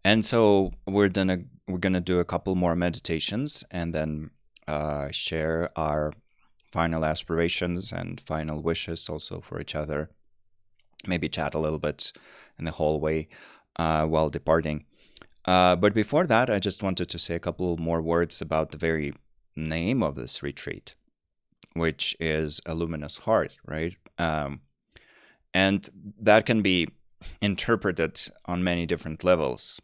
And so we're gonna do a couple more meditations and then share our final aspirations and final wishes also for each other. Maybe chat a little bit in the hallway while departing. But before that, I just wanted to say a couple more words about the very name of this retreat, which is a luminous heart, right? And that can be interpreted on many different levels.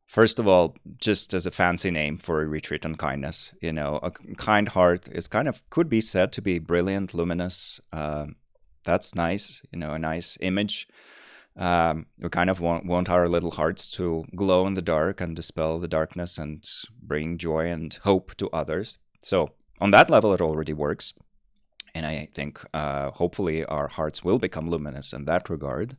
First of all, just as a fancy name for a retreat on kindness, a kind heart is could be said to be brilliant, luminous. That's nice, a nice image. We kind of want our little hearts to glow in the dark and dispel the darkness and bring joy and hope to others. So on that level, it already works. And I think hopefully our hearts will become luminous in that regard.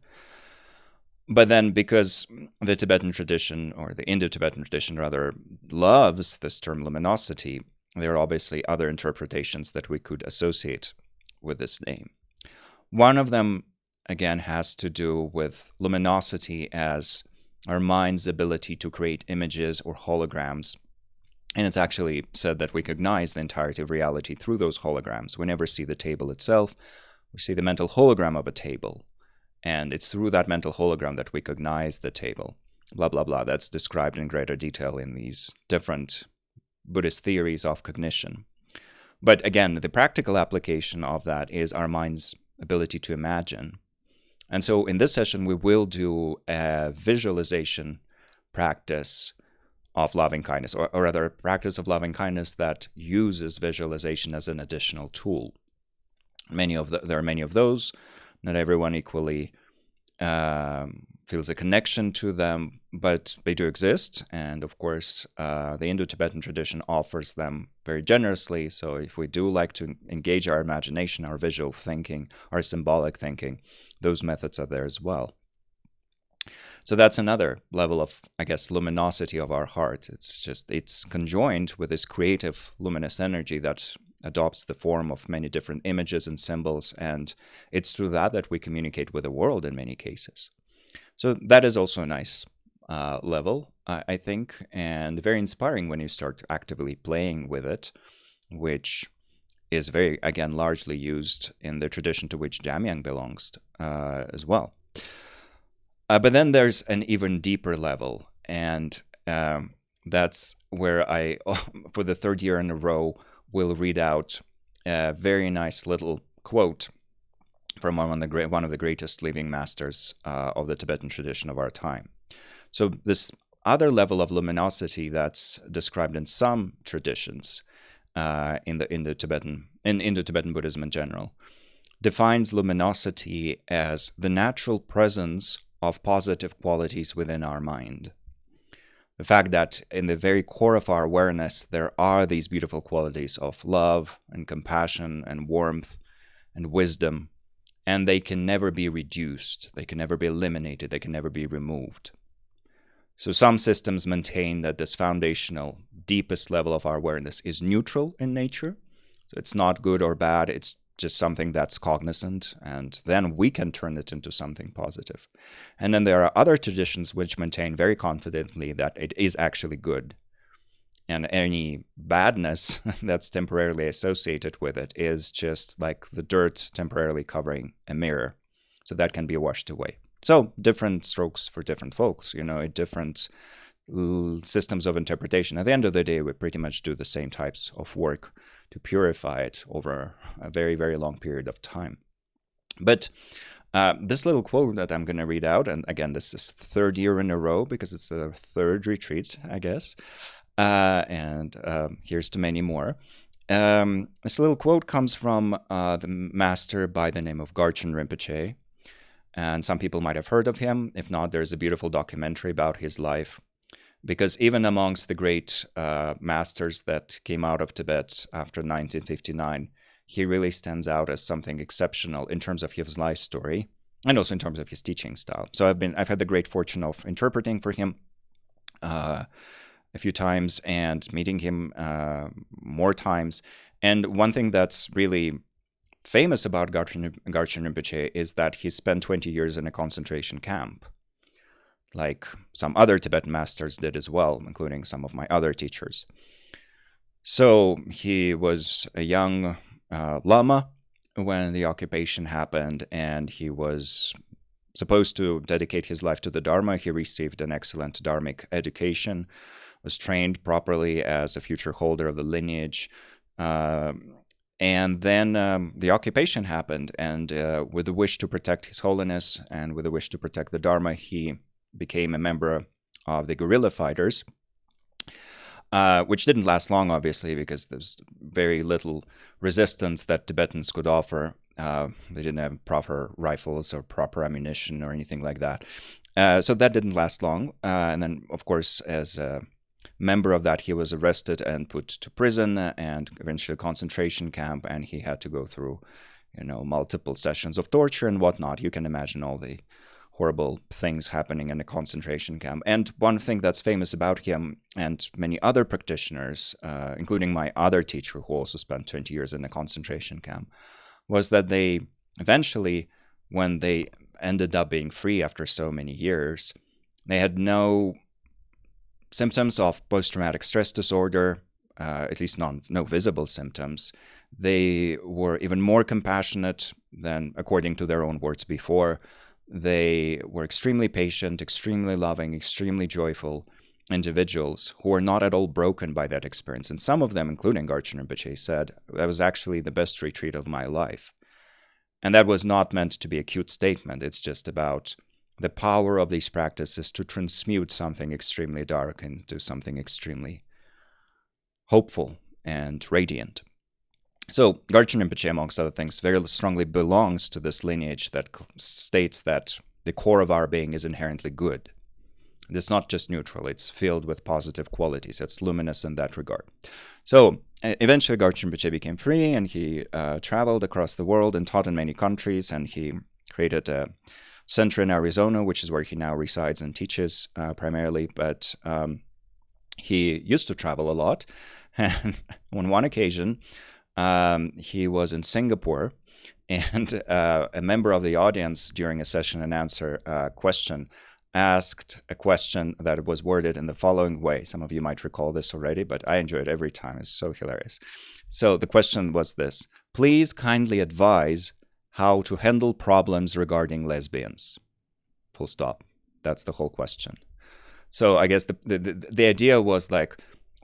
But then because the Tibetan tradition, or the Indo-Tibetan tradition rather, loves this term luminosity, there are obviously other interpretations that we could associate with this name. One of them, again, has to do with luminosity as our mind's ability to create images or holograms. And it's actually said that we cognize the entirety of reality through those holograms. We never see the table itself. We see the mental hologram of a table. And it's through that mental hologram that we cognize the table. Blah, blah, blah. That's described in greater detail in these different Buddhist theories of cognition. But again, the practical application of that is our mind's ability to imagine. And so in this session, we will do a visualization practice of loving kindness, or rather, a practice of loving kindness that uses visualization as an additional tool. There are many of those. Not everyone equally feels a connection to them, but they do exist. And of course, the Indo-Tibetan tradition offers them very generously. So if we do like to engage our imagination, our visual thinking, our symbolic thinking, those methods are there as well. So that's another level of, I guess, luminosity of our heart. It's conjoined with this creative luminous energy that adopts the form of many different images and symbols, and it's through that we communicate with the world in many cases. So that is also a nice level, I think, and very inspiring when you start actively playing with it, which is very, again, largely used in the tradition to which Jamyang belongs as well. But then there's an even deeper level, and that's where I, for the third year in a row, will read out a very nice little quote from one of the greatest living masters of the Tibetan tradition of our time. So this other level of luminosity that's described in some traditions in Indo-Tibetan Buddhism in general defines luminosity as the natural presence of positive qualities within our mind. The fact that in the very core of our awareness, there are these beautiful qualities of love and compassion and warmth and wisdom, and they can never be reduced, they can never be eliminated, they can never be removed. So some systems maintain that this foundational, deepest level of our awareness is neutral in nature. So it's not good or bad, it's just something that's cognizant, and then we can turn it into something positive. And then there are other traditions which maintain very confidently that it is actually good. And any badness that's temporarily associated with it is just like the dirt temporarily covering a mirror. So that can be washed away. So different strokes for different folks, different systems of interpretation. At the end of the day, we pretty much do the same types of work to purify it over a very, very long period of time. But this little quote that I'm going to read out, and again, this is third year in a row because it's the third retreat, I guess, and here's to many more. This little quote comes from the master by the name of Garchen Rinpoche, and some people might have heard of him. If not, there's a beautiful documentary about his life. Because even amongst the great masters that came out of Tibet after 1959, he really stands out as something exceptional in terms of his life story and also in terms of his teaching style. So I've had the great fortune of interpreting for him a few times and meeting him more times. And one thing that's really famous about Garchen Rinpoche is that he spent 20 years in a concentration camp. like some other Tibetan masters did as well, including some of my other teachers. So he was a young Lama when the occupation happened, and he was supposed to dedicate his life to the Dharma. He received an excellent Dharmic education, was trained properly as a future holder of the lineage. And then the occupation happened, and with the wish to protect His Holiness and with the wish to protect the Dharma, he became a member of the guerrilla fighters, which didn't last long, obviously, because there's very little resistance that Tibetans could offer. They didn't have proper rifles or proper ammunition or anything like that. So that didn't last long. And then, of course, as a member of that, he was arrested and put to prison and eventually a concentration camp. And he had to go through, multiple sessions of torture and whatnot. You can imagine all the horrible things happening in a concentration camp. And one thing that's famous about him and many other practitioners, including my other teacher who also spent 20 years in a concentration camp, was that they eventually, when they ended up being free after so many years, they had no symptoms of post-traumatic stress disorder, at least no visible symptoms. They were even more compassionate than, according to their own words before. They were extremely patient, extremely loving, extremely joyful individuals who were not at all broken by that experience. And some of them, including Garchen Rinpoche, said, that was actually the best retreat of my life. And that was not meant to be a cute statement. It's just about the power of these practices to transmute something extremely dark into something extremely hopeful and radiant. So Garchen Rinpoche, amongst other things, very strongly belongs to this lineage that states that the core of our being is inherently good. It's not just neutral, it's filled with positive qualities. It's luminous in that regard. So eventually Garchen Rinpoche became free, and he traveled across the world and taught in many countries, and he created a center in Arizona, which is where he now resides and teaches primarily. But he used to travel a lot. And on one occasion, he was in Singapore, and a member of the audience during a session and answer question asked a question that was worded in the following way. Some of you might recall this already, but I enjoy it every time. It's so hilarious. So the question was this: please kindly advise how to handle problems regarding lesbians. Full stop. That's the whole question. So I guess the idea was like,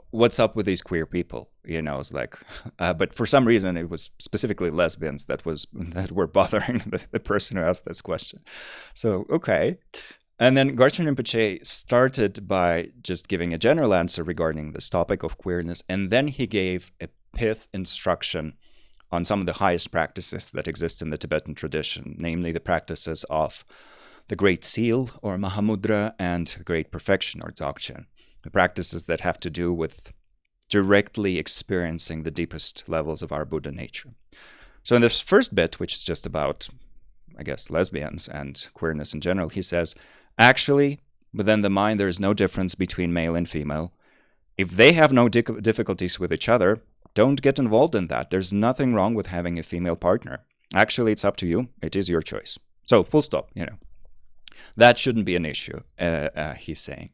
what's up with these queer people? It's like, but for some reason it was specifically lesbians that were bothering the person who asked this question. So, okay. And then Garchen Rinpoche started by just giving a general answer regarding this topic of queerness, and then he gave a pith instruction on some of the highest practices that exist in the Tibetan tradition, namely the practices of the Great Seal, or Mahamudra, and the Great Perfection, or Dzogchen. The practices that have to do with directly experiencing the deepest levels of our Buddha nature. So in this first bit, which is just about, I guess, lesbians and queerness in general, he says, actually, within the mind, there is no difference between male and female. If they have no difficulties with each other, don't get involved in that. There's nothing wrong with having a female partner. Actually, it's up to you. It is your choice. So, full stop, That shouldn't be an issue, he's saying.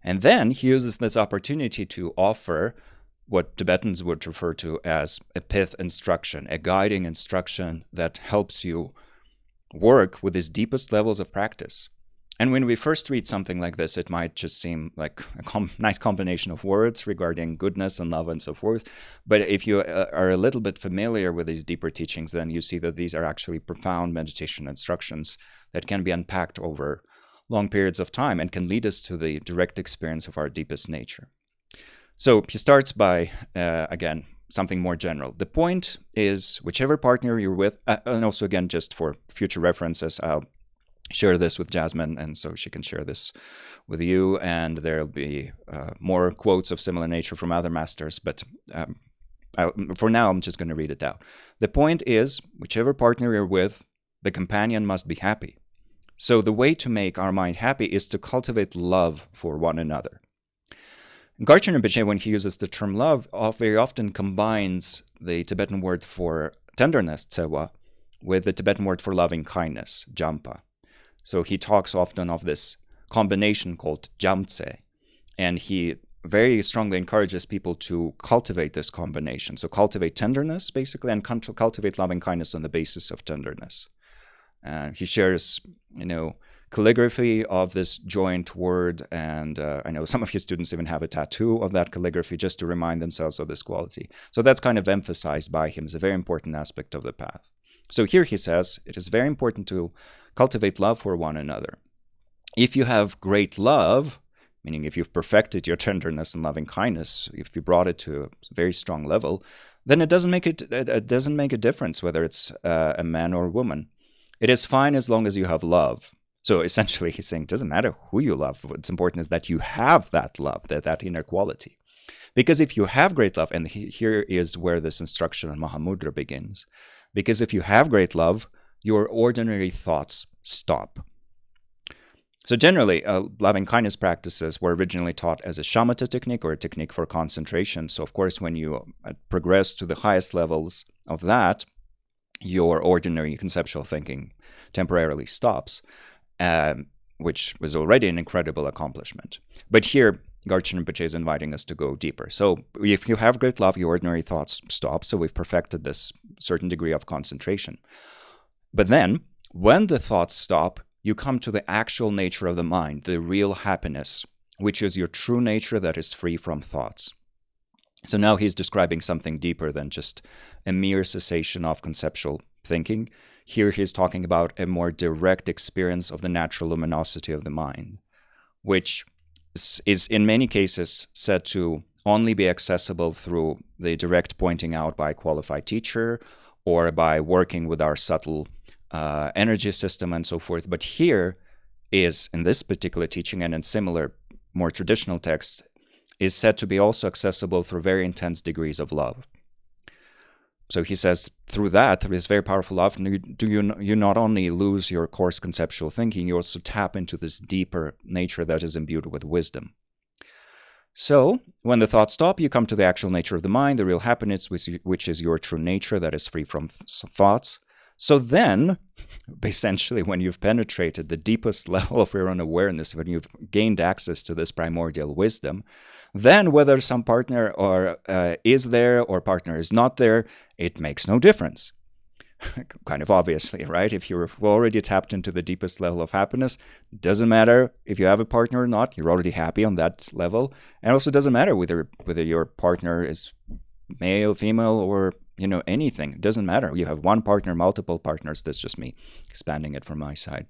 And then he uses this opportunity to offer what Tibetans would refer to as a pith instruction, a guiding instruction that helps you work with these deepest levels of practice. And when we first read something like this, it might just seem like a nice combination of words regarding goodness and love and so forth. But if you are a little bit familiar with these deeper teachings, then you see that these are actually profound meditation instructions that can be unpacked over long periods of time and can lead us to the direct experience of our deepest nature. So he starts by, again, something more general. The point is, whichever partner you're with, and also again, just for future references, I'll share this with Jasmine, and so she can share this with you, and there'll be more quotes of similar nature from other masters, but for now, I'm just going to read it out. The point is, whichever partner you're with, the companion must be happy. So the way to make our mind happy is to cultivate love for one another. Garchen Rinpoche, when he uses the term love, very often combines the Tibetan word for tenderness, tsewa, with the Tibetan word for loving kindness, jampa. So he talks often of this combination called Jamtse. And he very strongly encourages people to cultivate this combination. So cultivate tenderness, basically, and cultivate loving kindness on the basis of tenderness. He shares, calligraphy of this joint word, and I know some of his students even have a tattoo of that calligraphy just to remind themselves of this quality. So that's kind of emphasized by him as a very important aspect of the path. So here he says, it is very important to cultivate love for one another. If you have great love, meaning if you've perfected your tenderness and loving kindness, if you brought it to a very strong level, then it doesn't make a difference whether it's a man or a woman. It is fine as long as you have love. So essentially, he's saying it doesn't matter who you love. What's important is that you have that love, that inner quality. Because if you have great love, and here is where this instruction on Mahamudra begins, because if you have great love, your ordinary thoughts stop. So generally, loving kindness practices were originally taught as a shamatha technique or a technique for concentration. So of course, when you progress to the highest levels of that, your ordinary conceptual thinking temporarily stops, which was already an incredible accomplishment. But here, Garchen Rinpoche is inviting us to go deeper. So if you have great love, your ordinary thoughts stop. So we've perfected this certain degree of concentration. But then, when the thoughts stop, you come to the actual nature of the mind, the real happiness, which is your true nature that is free from thoughts. So now he's describing something deeper than just a mere cessation of conceptual thinking. Here he's talking about a more direct experience of the natural luminosity of the mind, which is in many cases said to only be accessible through the direct pointing out by a qualified teacher or by working with our subtle energy system and so forth. But here is, in this particular teaching and in similar, more traditional texts, is said to be also accessible through very intense degrees of love. So he says, through this very powerful love, you not only lose your coarse conceptual thinking, you also tap into this deeper nature that is imbued with wisdom. So, when the thoughts stop, you come to the actual nature of the mind, the real happiness, which is your true nature that is free from thoughts. So then, essentially, when you've penetrated the deepest level of your own awareness, when you've gained access to this primordial wisdom, then whether some partner is there or partner is not there, it makes no difference. Kind of obviously, right? If you're already tapped into the deepest level of happiness, doesn't matter if you have a partner or not, you're already happy on that level. And also doesn't matter whether your partner is male, female, or anything. It doesn't matter. You have one partner, multiple partners. That's just me expanding it from my side.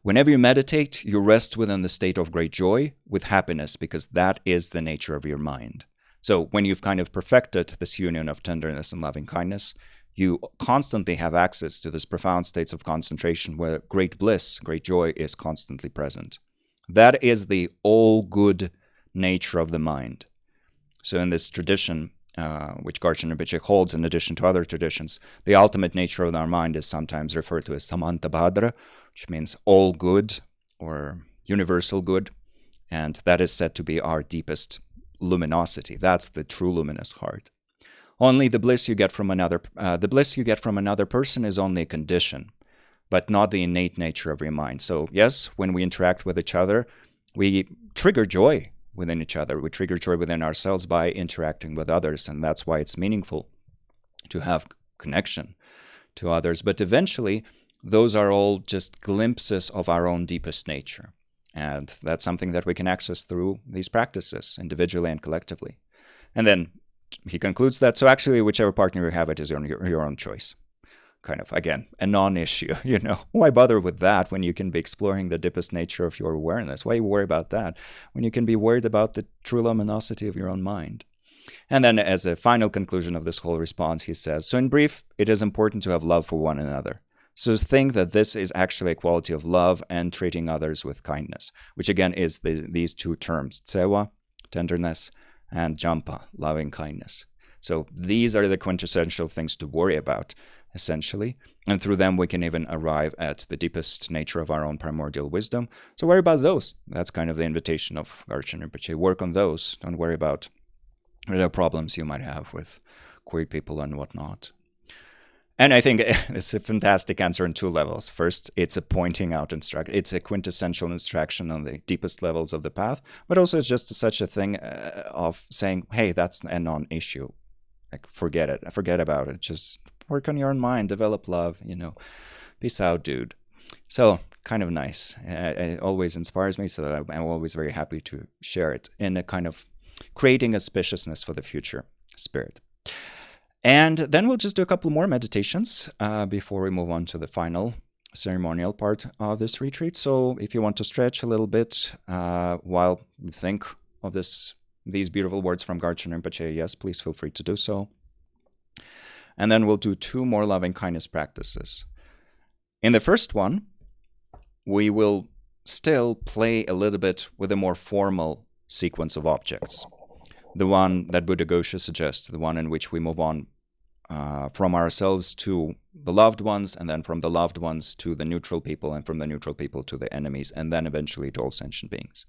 Whenever you meditate, you rest within the state of great joy with happiness, because that is the nature of your mind. So when you've kind of perfected this union of tenderness and loving kindness, you constantly have access to this profound states of concentration where great bliss, great joy is constantly present. That is the all good nature of the mind. So in this tradition, which Garchen Rinpoche holds in addition to other traditions, the ultimate nature of our mind is sometimes referred to as Samantabhadra, which means all good or universal good, and that is said to be our deepest luminosity. That's the true luminous heart. Only the bliss you get from another person is only a condition, but not the innate nature of your mind. So yes, when we interact with each other, we trigger joy within each other. We trigger joy within ourselves by interacting with others, and that's why it's meaningful to have connection to others. But eventually, those are all just glimpses of our own deepest nature. And that's something that we can access through these practices, individually and collectively. And then he concludes that, so actually, whichever partner you have, it is your own choice. Kind of, again, a non-issue, Why bother with that when you can be exploring the deepest nature of your awareness? Why worry about that when you can be worried about the true luminosity of your own mind? And then as a final conclusion of this whole response, he says, so in brief, it is important to have love for one another. So think that this is actually a quality of love and treating others with kindness, which again is these two terms, tsewa, tenderness, and jampa, loving kindness. So these are the quintessential things to worry about, essentially, and through them we can even arrive at the deepest nature of our own primordial wisdom. So worry about those. That's kind of the invitation of Garchen Rinpoche. Work on those. Don't worry about the problems you might have with queer people and whatnot. And I think it's a fantastic answer on two levels. First, it's a pointing out instruction. It's a quintessential instruction on the deepest levels of the path, but also it's just such a thing of saying, hey, that's a non-issue. Like, forget it. Forget about it. Just work on your own mind, develop love, Peace out, dude. So, kind of nice. It always inspires me, so that I'm always very happy to share it in a kind of creating auspiciousness for the future spirit. And then we'll just do a couple more meditations before we move on to the final ceremonial part of this retreat. So if you want to stretch a little bit while you think of these beautiful words from Garchen Rinpoche, yes, please feel free to do so. And then we'll do 2 more loving kindness practices. In the first one, we will still play a little bit with a more formal sequence of objects. The one that Buddhaghosa suggests, the one in which we move on from ourselves to the loved ones, and then from the loved ones to the neutral people, and from the neutral people to the enemies, and then eventually to all sentient beings.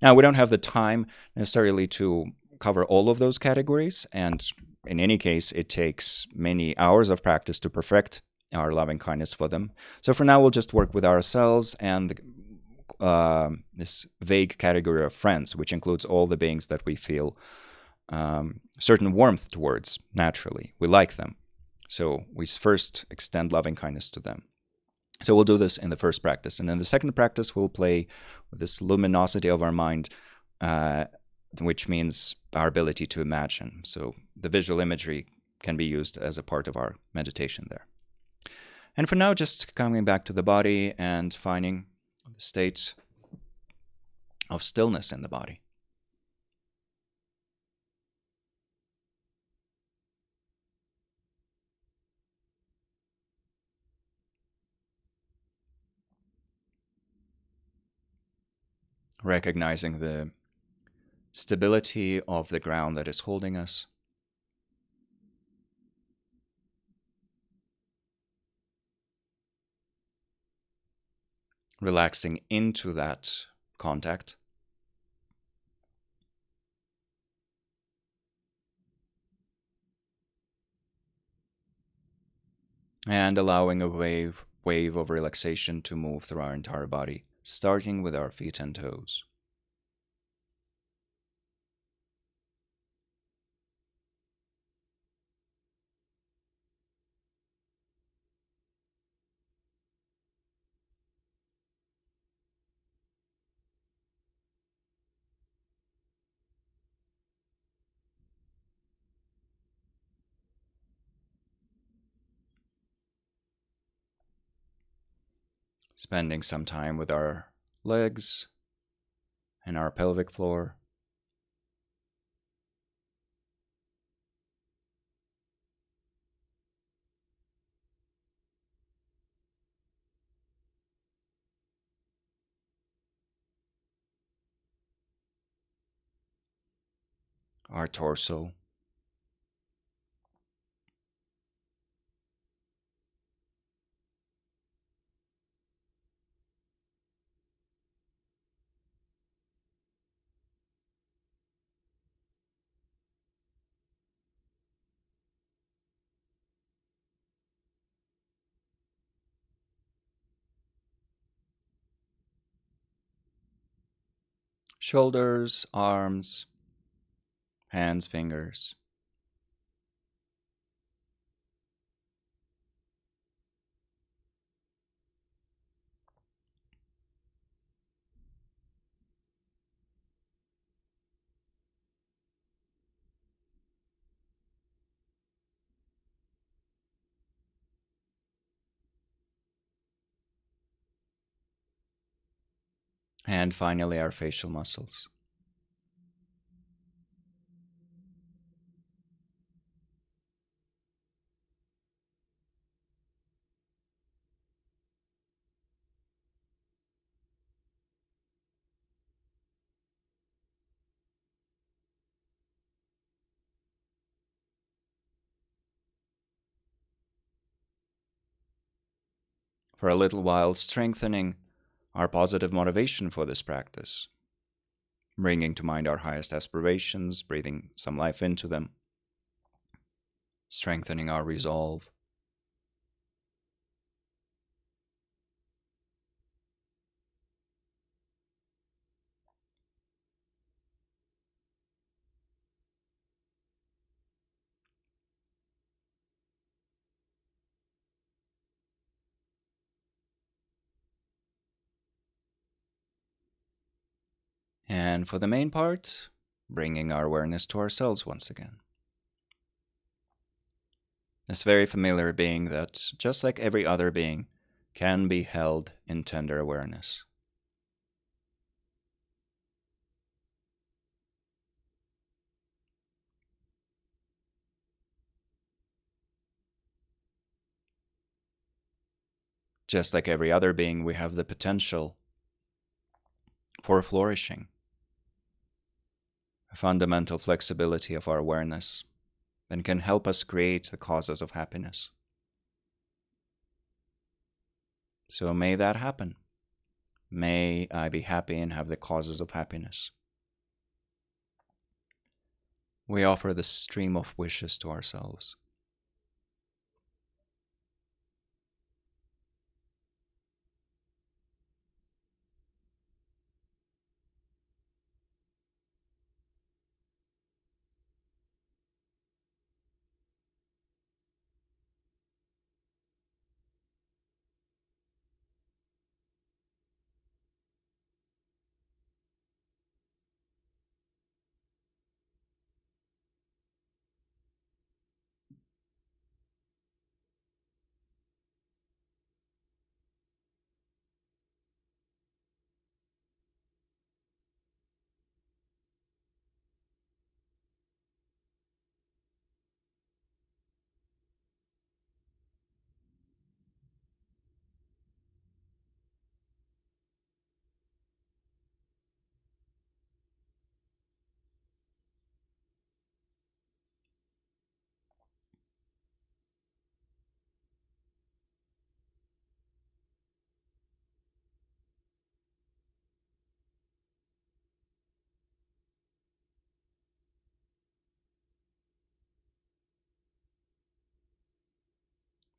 Now, we don't have the time necessarily to cover all of those categories, and in any case, it takes many hours of practice to perfect our loving kindness for them. So for now, we'll just work with ourselves and this vague category of friends, which includes all the beings that we feel certain warmth towards naturally. We like them. So we first extend loving kindness to them. So we'll do this in the first practice. And in the second practice, we'll play with this luminosity of our mind, which means our ability to imagine. So the visual imagery can be used as a part of our meditation there. And for now, just coming back to the body and finding the state of stillness in the body. Recognizing the stability of the ground that is holding us. Relaxing into that contact. And allowing a wave of relaxation to move through our entire body, starting with our feet and toes. Spending some time with our legs and our pelvic floor. Our torso. Shoulders, arms, hands, fingers. And finally, our facial muscles. For a little while, strengthening our positive motivation for this practice, bringing to mind our highest aspirations, breathing some life into them, strengthening our resolve, And for the main part, bringing our awareness to ourselves once again. This very familiar being that, just like every other being, can be held in tender awareness. Just like every other being, we have the potential for flourishing, a fundamental flexibility of our awareness, and can help us create the causes of happiness. So may that happen. May I be happy and have the causes of happiness. We offer the stream of wishes to ourselves.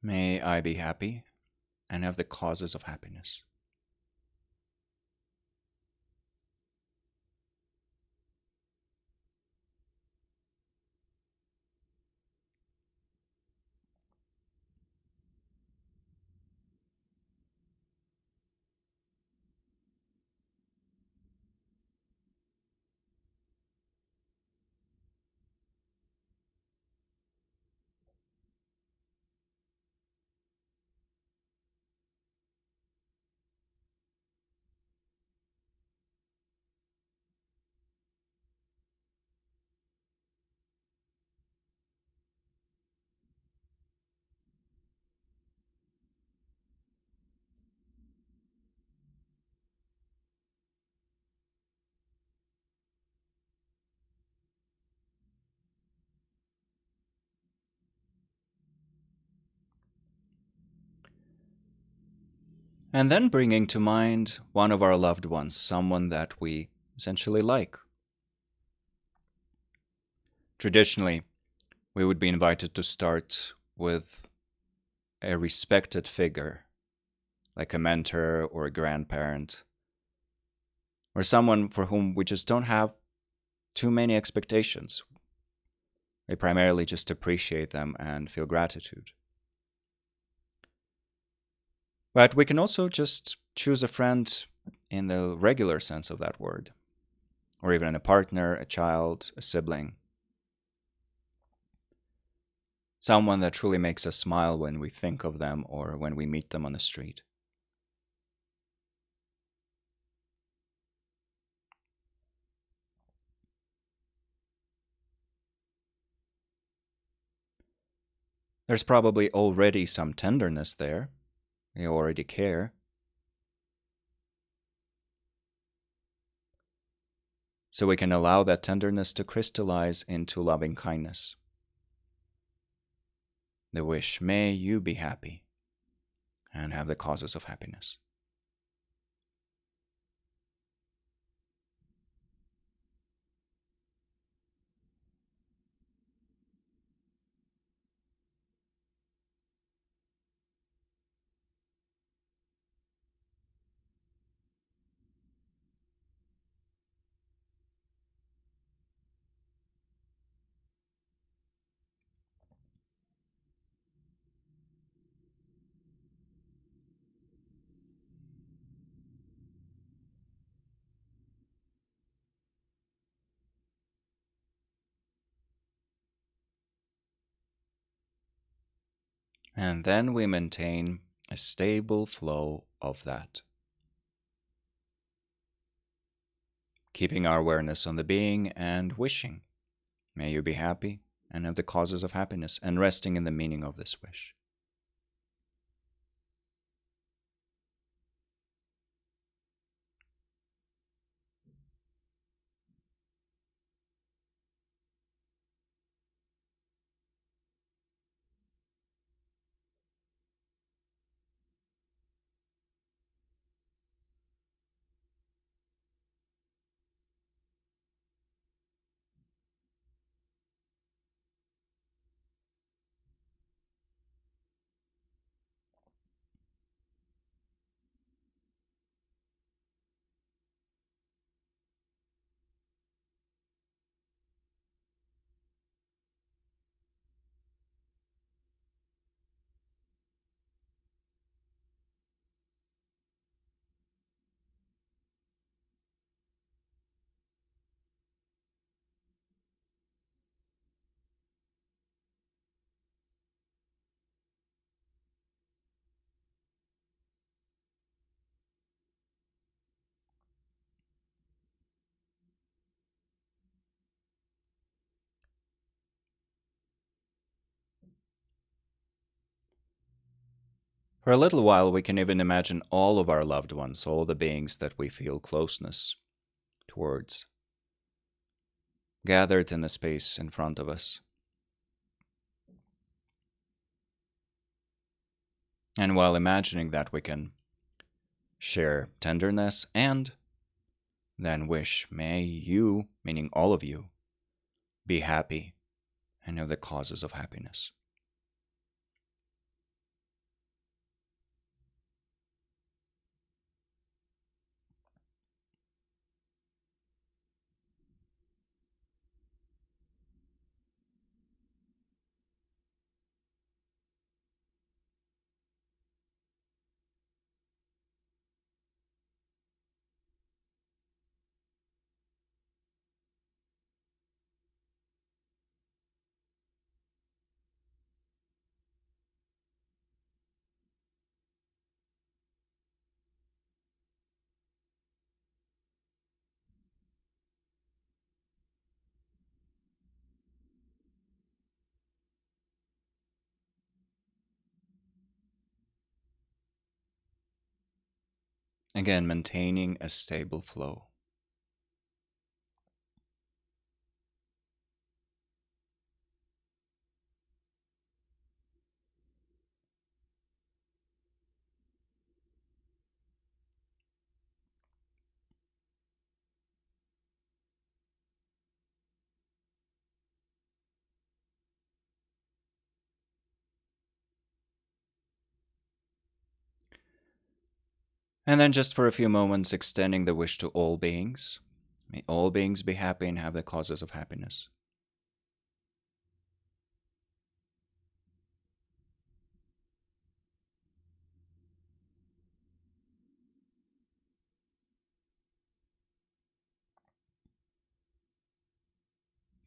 May I be happy and have the causes of happiness. And then bringing to mind one of our loved ones, someone that we essentially like. Traditionally, we would be invited to start with a respected figure, like a mentor or a grandparent, or someone for whom we just don't have too many expectations. We primarily just appreciate them and feel gratitude. But we can also just choose a friend in the regular sense of that word, or even a partner, a child, a sibling. Someone that truly makes us smile when we think of them or when we meet them on the street. There's probably already some tenderness there. They already care. So we can allow that tenderness to crystallize into loving kindness. The wish, may you be happy and have the causes of happiness. And then we maintain a stable flow of that, keeping our awareness on the being and wishing. May you be happy and have the causes of happiness, and resting in the meaning of this wish. For a little while, we can even imagine all of our loved ones, all the beings that we feel closeness towards, gathered in the space in front of us. And while imagining that, we can share tenderness and then wish, may you, meaning all of you, be happy and know the causes of happiness. Again, maintaining a stable flow. And then just for a few moments, extending the wish to all beings. May all beings be happy and have the causes of happiness.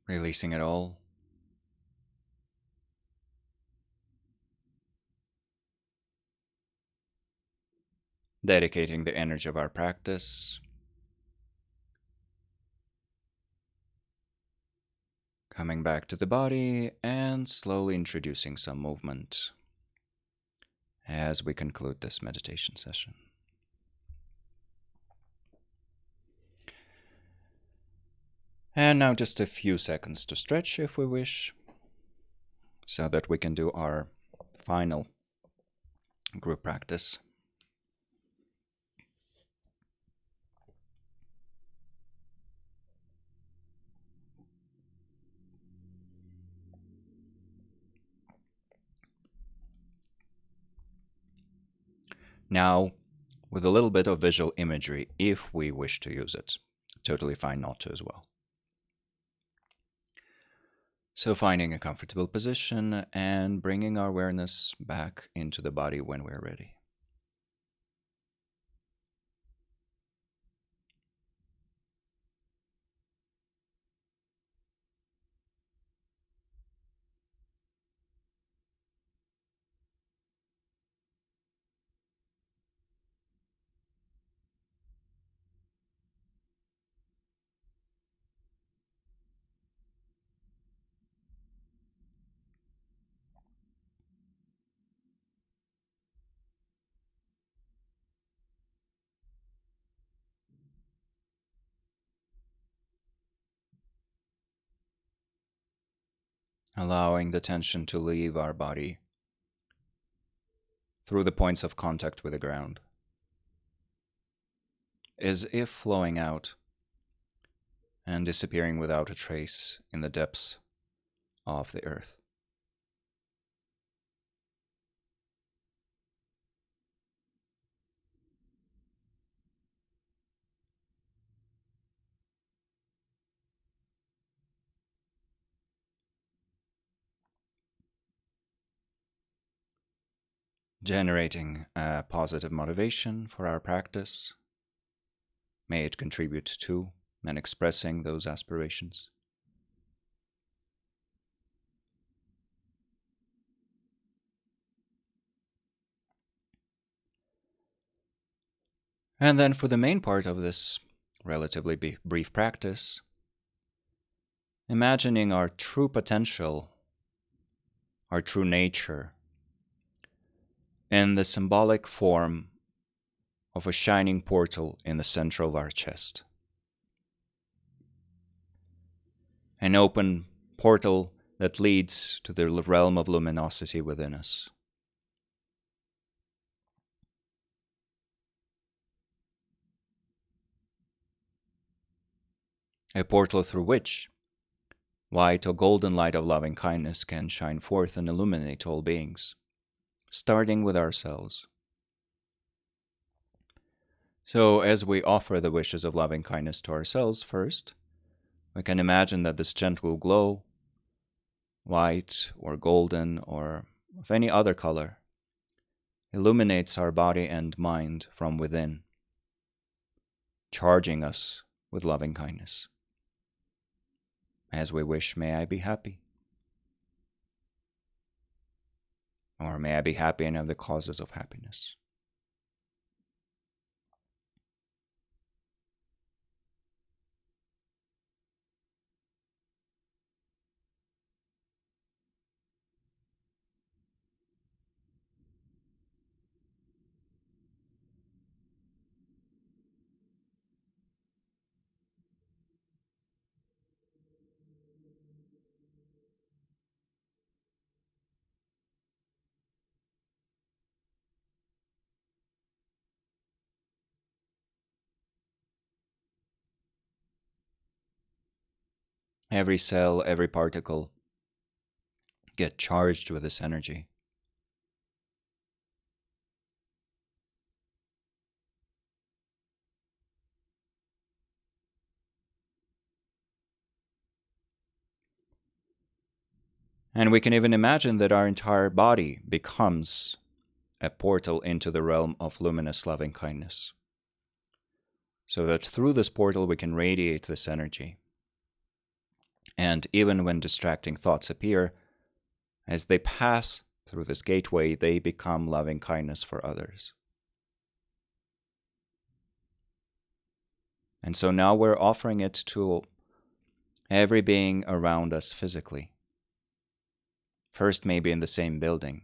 Releasing it all. Dedicating the energy of our practice. Coming back to the body and slowly introducing some movement as we conclude this meditation session. And now just a few seconds to stretch if we wish, so that we can do our final group practice. Now, with a little bit of visual imagery, if we wish to use it. Totally fine not to as well. So finding a comfortable position and bringing our awareness back into the body when we're ready. allowing the tension to leave our body through the points of contact with the ground, as if flowing out and disappearing without a trace in the depths of the earth. Generating a positive motivation for our practice. May it contribute to and expressing those aspirations. And then for the main part of this relatively brief practice, imagining our true potential, our true nature, in the symbolic form of a shining portal in the center of our chest. An open portal that leads to the realm of luminosity within us. A portal through which white or golden light of loving kindness can shine forth and illuminate all beings, starting with ourselves. So, as we offer the wishes of loving kindness to ourselves first, we can imagine that this gentle glow, white or golden or of any other color, illuminates our body and mind from within, charging us with loving kindness. As we wish, may I be happy. Or may I be happy and have the causes of happiness. Every cell, every particle get charged with this energy. And we can even imagine that our entire body becomes a portal into the realm of luminous loving kindness. So that through this portal we can radiate this energy. And even when distracting thoughts appear, as they pass through this gateway, they become loving kindness for others. And so now we're offering it to every being around us physically. First, maybe in the same building.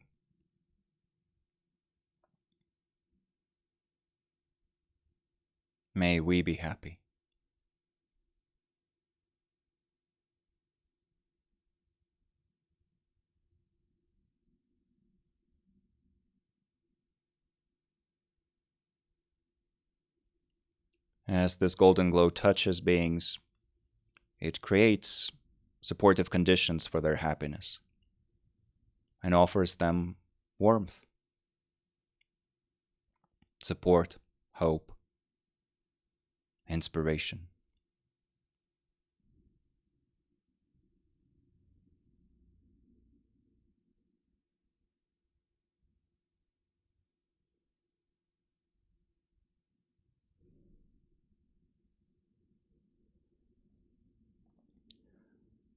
May we be happy. As this golden glow touches beings, it creates supportive conditions for their happiness and offers them warmth, support, hope, inspiration.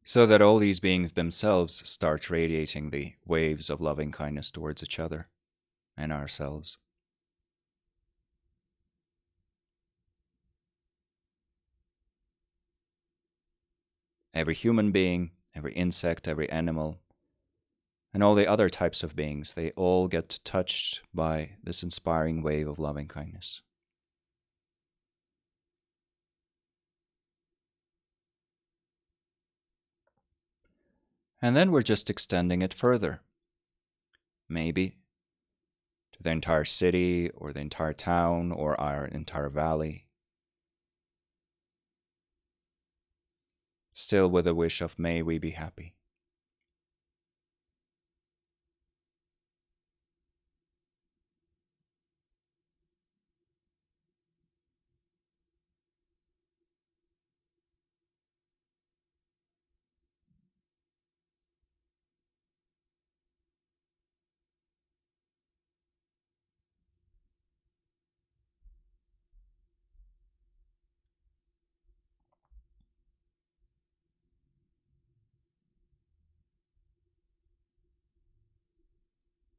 So that all these beings themselves start radiating the waves of loving kindness towards each other and ourselves. Every human being, every insect, every animal, and all the other types of beings, they all get touched by this inspiring wave of loving kindness. And then we're just extending it further, maybe to the entire city or the entire town or our entire valley. Still with a wish of may we be happy.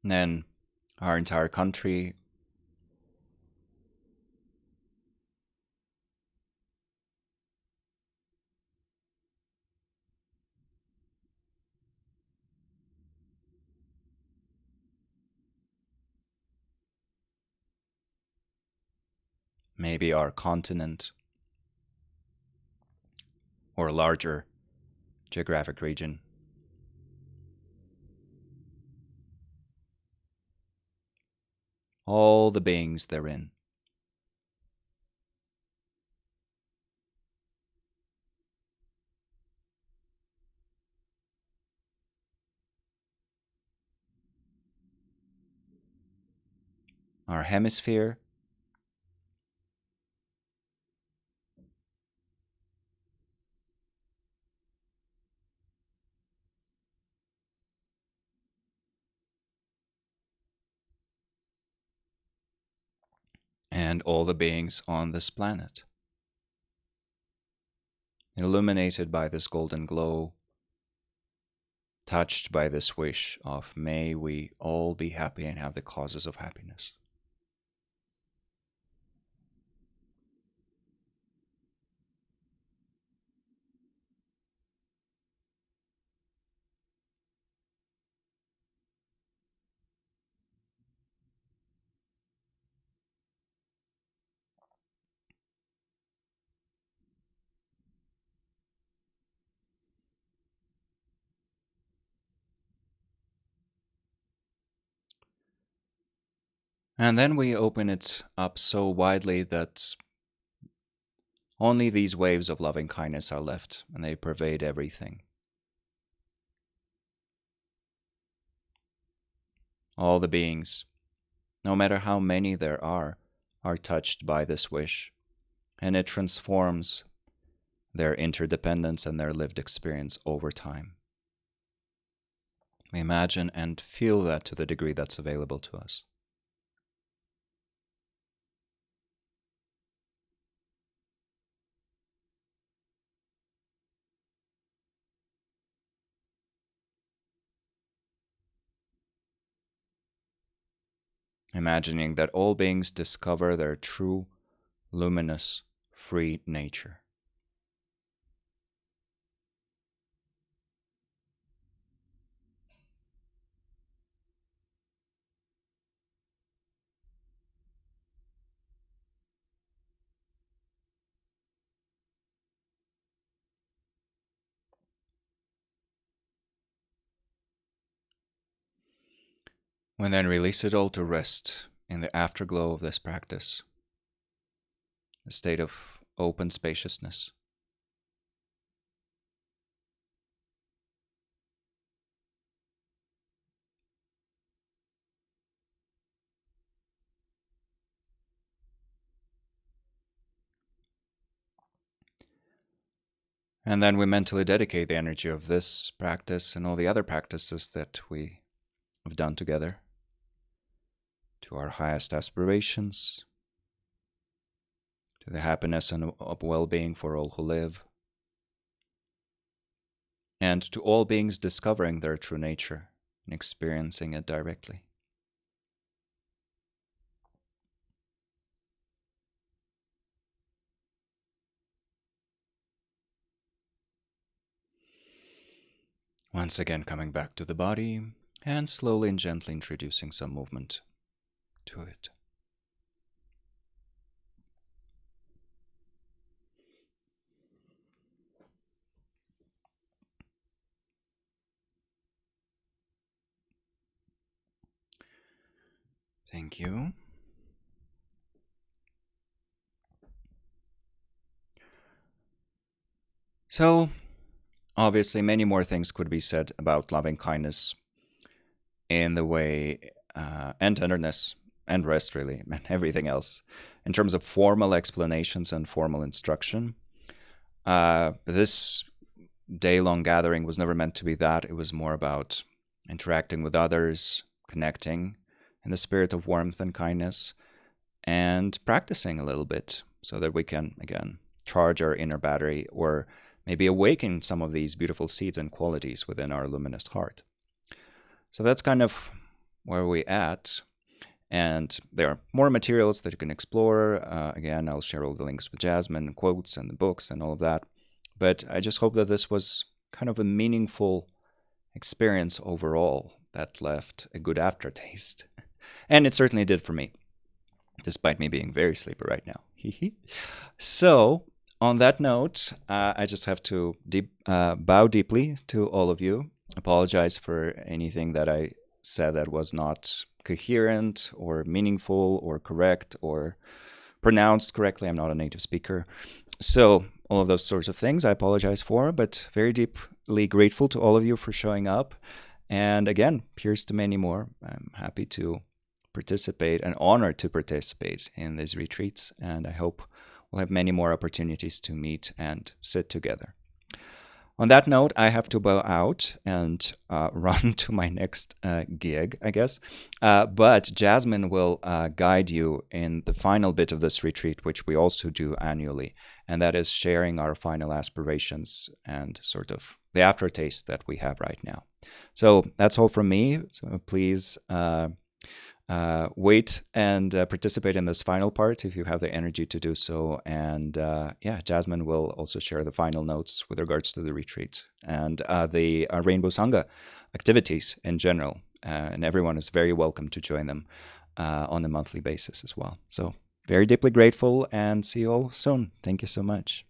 And then our entire country, maybe our continent or larger geographic region. All the beings therein. Our hemisphere, and all the beings on this planet, illuminated by this golden glow, touched by this wish of may we all be happy and have the causes of happiness. And then we open it up so widely that only these waves of loving kindness are left, and they pervade everything. All the beings, no matter how many there are touched by this wish, and it transforms their interdependence and their lived experience over time. We imagine and feel that to the degree that's available to us. Imagining that all beings discover their true, luminous, free nature. We then release it all to rest in the afterglow of this practice, a state of open spaciousness. And then we mentally dedicate the energy of this practice and all the other practices that we have done together to our highest aspirations, to the happiness and well-being for all who live, and to all beings discovering their true nature and experiencing it directly. Once again, coming back to the body and slowly and gently introducing some movement to it. Thank you. So, obviously, many more things could be said about loving kindness in the way and tenderness and rest, really, and everything else. In terms of formal explanations and formal instruction, this day-long gathering was never meant to be that. It was more about interacting with others, connecting in the spirit of warmth and kindness, and practicing a little bit so that we can, again, charge our inner battery or maybe awaken some of these beautiful seeds and qualities within our luminous heart. So that's kind of where we're at. And there are more materials that you can explore. Again, I'll share all the links with Jasmine, and quotes, and the books, and all of that. But I just hope that this was kind of a meaningful experience overall that left a good aftertaste. And it certainly did for me, despite me being very sleepy right now. So, on that note, I just have to bow deeply to all of you. Apologize for anything that I said that was not coherent or meaningful or correct or pronounced correctly. I'm not a native speaker. So all of those sorts of things I apologize for, but very deeply grateful to all of you for showing up. And again, here's to many more. I'm happy to participate and honored to participate in these retreats. And I hope we'll have many more opportunities to meet and sit together. On that note, I have to bow out and run to my next gig, I guess. But Jasmine will guide you in the final bit of this retreat, which we also do annually. And that is sharing our final aspirations and sort of the aftertaste that we have right now. So that's all from me. So please wait and participate in this final part if you have the energy to do so. And Jasmine will also share the final notes with regards to the retreat and the Rainbow Sangha activities in general. And everyone is very welcome to join them on a monthly basis as well. So very deeply grateful and see you all soon. Thank you so much.